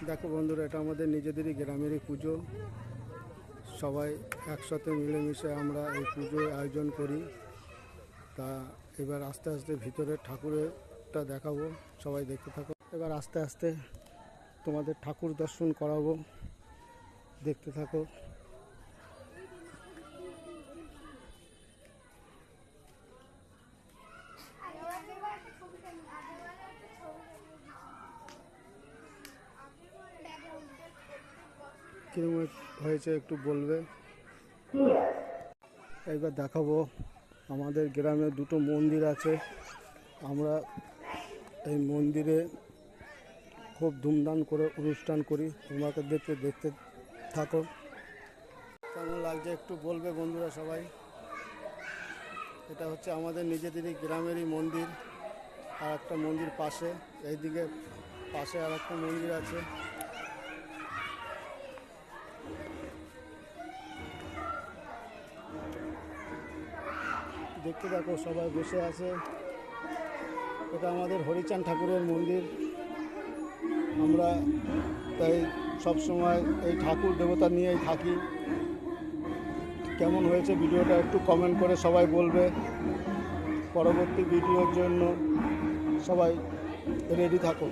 দেখো বন্ধুরা, এটা আমাদের নিজেদেরই গ্রামেরই পুজো। সবাই একসাথে মিলেমিশে আমরা এই পুজো আয়োজন করি। তা এবার আস্তে আস্তে ভিতরে ঠাকুরেরটা দেখাবো, সবাই দেখতে থাকো। এবার আস্তে আস্তে তোমাদের ঠাকুর দর্শন করাবো, দেখতে থাকো। কিরকম হয়েছে একটু বলবে। এইবার দেখাবো আমাদের গ্রামে দুটো মন্দির আছে। আমরা এই মন্দিরে খুব ধুমধাম করে অনুষ্ঠান করি। তোমাকে দেখতে থাকো, কেমন লাগছে একটু বলবে বন্ধুরা সবাই। এটা হচ্ছে আমাদের নিজেদেরই গ্রামেরই মন্দির। আর একটা মন্দির পাশে, এইদিকে পাশে আর একটা মন্দির আছে। দেখতে থাকো, সবাই বসে আছে। এটা আমাদের হরিচাঁদ ঠাকুরের মন্দির। আমরা তাই সবসময় এই ঠাকুর দেবতা নিয়েই থাকি। কেমন হয়েছে ভিডিওটা একটু কমেন্ট করে সবাই বলবে। পরবর্তী ভিডিওর জন্য সবাই রেডি থাকো।